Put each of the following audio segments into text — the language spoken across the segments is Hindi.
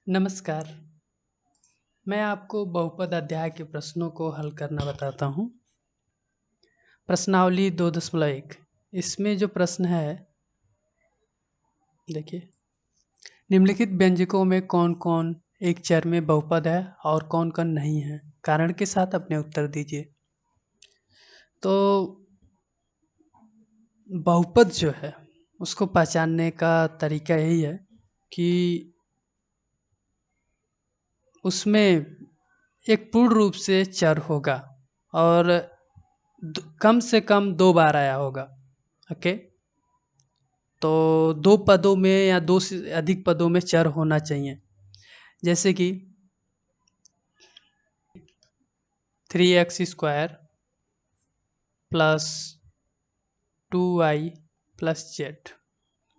नमस्कार। मैं आपको बहुपद अध्याय के प्रश्नों को हल करना बताता हूँ। प्रश्नावली 2.1 इसमें जो प्रश्न है, देखिए, निम्नलिखित व्यंजकों में कौन-कौन एक चर में बहुपद है और कौन-कौन नहीं है? कारण के साथ अपने उत्तर दीजिए। तो बहुपद जो है, उसको पहचानने का तरीका यही है कि उसमें एक पूर्ण रूप से चर होगा और कम से कम 2 बार आया होगा। ओके, तो 2 पदों में या 2 से अधिक पदों में चर होना चाहिए, जैसे कि 3x² plus 2y plus z।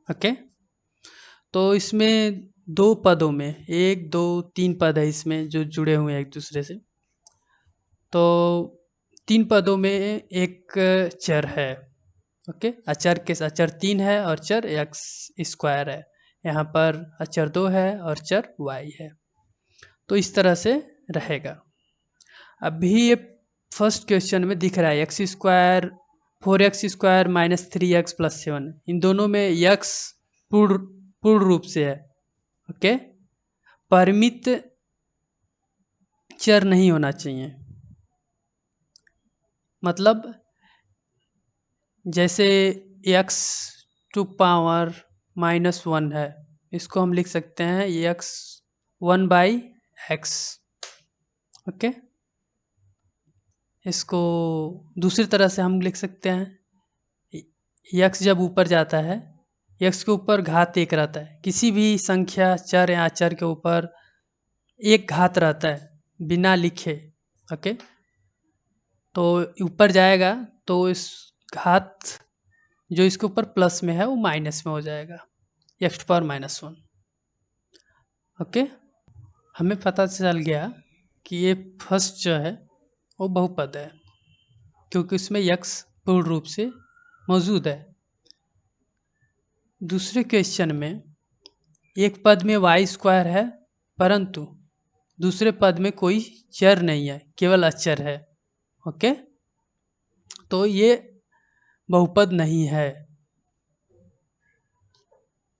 Okay, तो इसमें 2 पदों में 1, 2, 3 पद है इसमें जो जुड़े हुए हैं एक दूसरे से। तो 3 पदों में एक चर है। ओके, अचर 3 है और चर x² है। यहाँ पर अचर 2 है और चर y है। तो इस तरह से रहेगा। अभी ये फर्स्ट क्वेश्चन में दिख रहा है x² 4x² minus 3x plus 7, इन दोनों में x पूर्ण रूप से है। ओके, परिमित चर नहीं होना चाहिए। मतलब जैसे x टू पावर -1 है, इसको हम लिख सकते हैं x 1/x। ओके, इसको दूसरी तरह से हम लिख सकते हैं, x जब ऊपर जाता है, x के ऊपर घात 1 रहता है। किसी भी संख्या चर या अचर के ऊपर एक घात रहता है बिना लिखे। ओके, तो ऊपर जाएगा तो इस घात जो इसके ऊपर प्लस में है वो माइनस में हो जाएगा, x⁻⁻1। ओके, हमें पता चल गया कि ये फर्स्ट जो है वो बहुपद है, क्योंकि उसमें x पूर्ण रूप से मौजूद है। दूसरे क्वेश्चन में एक पद में y² है, परंतु दूसरे पद में कोई चर नहीं है, केवल अचर है। ओके, तो ये बहुपद नहीं है।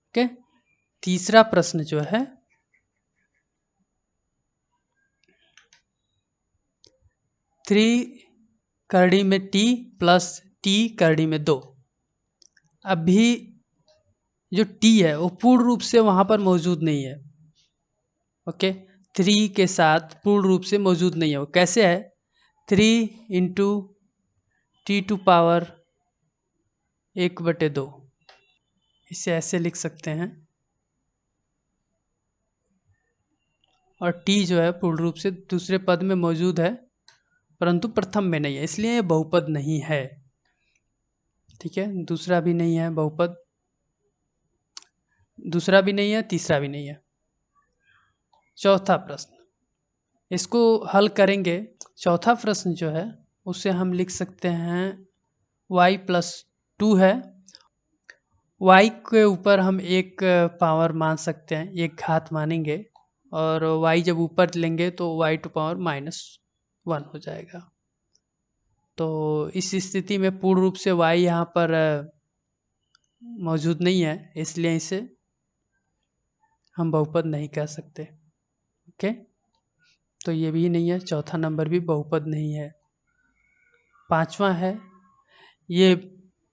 ओके, तीसरा प्रश्न जो है, 3 करड़ी में t प्लस t करड़ी में 2। अभी जो t है वो पूर्ण रूप से वहाँ पर मौजूद नहीं है। ओके, 3 के साथ पूर्ण रूप से मौजूद नहीं है। वो कैसे है? 3 इंटू टी टू पावर 1/2, इसे ऐसे लिख सकते हैं। और t जो है पूर्ण रूप से दूसरे पद में मौजूद है, परंतु प्रथम में नहीं है, इसलिए ये बहुपद नहीं है। ठीक है, दूसरा भी नहीं है बहुपद, दूसरा भी नहीं है, तीसरा भी नहीं है। चौथा प्रश्न, इसको हल करेंगे। चौथा प्रश्न जो है उसे हम लिख सकते हैं y प्लस 2 है। y के ऊपर हम एक पावर मान सकते हैं, एक घात मानेंगे, और y जब ऊपर लेंगे तो y⁻⁻1 हो जाएगा। तो इस स्थिति में पूर्ण रूप से y यहाँ पर मौजूद नहीं है, इसलिए इसे हम बहुपद नहीं कह सकते। ओके, तो ये भी नहीं है, चौथा नंबर भी बहुपद नहीं है। पांचवा है, ये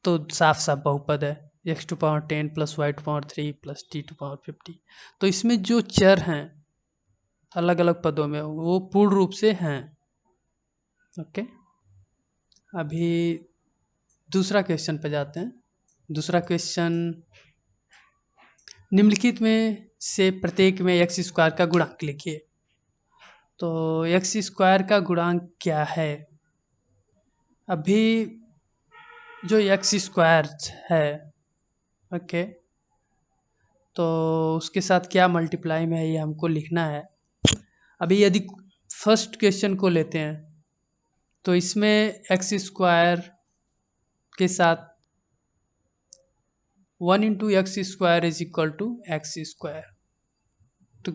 तो साफ साफ बहुपद है, x⁻10 plus y⁻3 plus t⁻50। तो इसमें जो चर हैं अलग अलग पदों में वो पूर्ण रूप से हैं। ओके, अभी दूसरा क्वेश्चन पे जाते हैं। दूसरा क्वेश्चन, निम्नलिखित में से प्रत्येक में x² का गुणांक लिखिए। तो x² का गुणांक क्या है? अभी जो x² है, ओके, तो उसके साथ क्या मल्टीप्लाई में है ये हमको लिखना है। अभी यदि फर्स्ट क्वेश्चन को लेते हैं तो इसमें x² के साथ 1 × x² is equal to x²। तो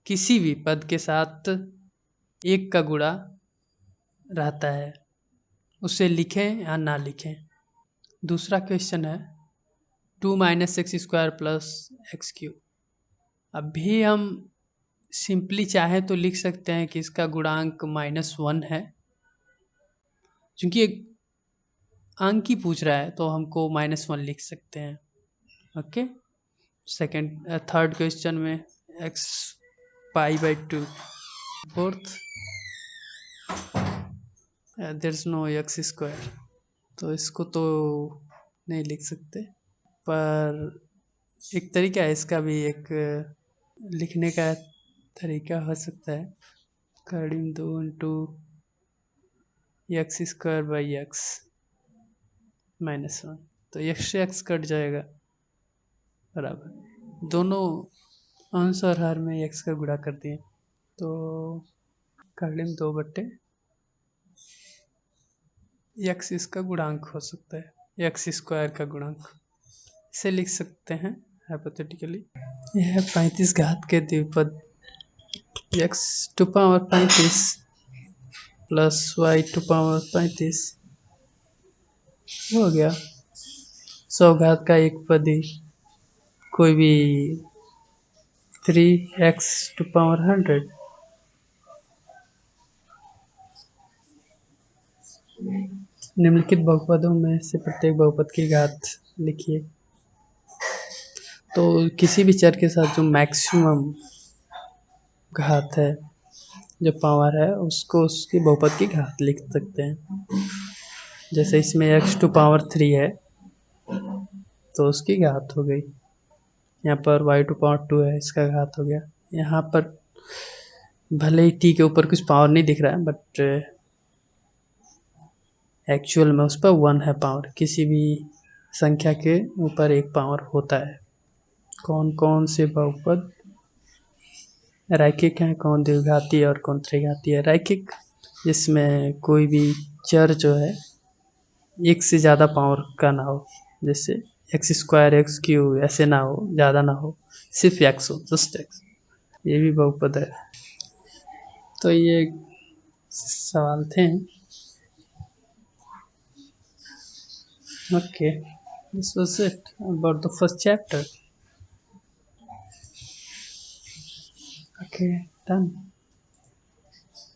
किसी भी पद के साथ एक का गुणा रहता है, उसे लिखें या ना लिखें। दूसरा क्वेश्चन है 2 minus x square plus x cube. अभी हम सिंपली चाहें तो लिख सकते हैं कि इसका गुणांक -1 है, क्योंकि एक अंक ही पूछ रहा है तो हमको -1 लिख सकते हैं। ओके। थर्ड क्वेश्चन में x π/2। Fourth there is no x square, तो इसको तो नहीं लिख सकते, पर एक तरीका है इसका भी, एक लिखने का तरीका हो सकता है। करीम 2 into x square by x -1, तो एक्स से एक्स कट जाएगा, बराबर दोनों अंश और हर में एक्स का गुणा कर दिए, तो करीम 2/, एक्स इसका गुणांक हो सकता है, एक्स स्क्वायर का गुणांक, इसे लिख सकते हैं हाइपोथेटिकली। यह 35 घात के द्विपद x to power 35 plus y to power 35 हो गया। 100 घात का एक पद ही, कोई भी 3x टू पावर 100। निम्नलिखित बहुपदों में से प्रत्येक बहुपद की घात लिखिए। तो किसी भी चर के साथ जो मैक्सिमम घात है, जो पावर है, उसको उसकी बहुपद की घात लिख सकते हैं। जैसे इसमें x टू पावर 3 है तो उसकी घात हो गई, यहाँ पर y टू पावर 2 है, इसका घात हो गया। यहाँ पर भले ही t के ऊपर कुछ पावर नहीं दिख रहा है, बट एक्चुअल में उस पर 1 है पावर। किसी भी संख्या के ऊपर एक पावर होता है। कौन कौन से बहुपद रैखिक हैं, कौन द्विघाती और कौन त्रिघाती है? रैखिक, जिसमें कोई भी चर जो है एक से ज़्यादा पावर का ना हो, जैसे एक्स स्क्वायर एक्स क्यूब ऐसे ना हो, ज़्यादा ना हो, सिर्फ एक्स हो, जस्ट एक्स, ये भी बहुपद है। तो ये सवाल थे। Okay, this was it about the first chapter. Okay, done.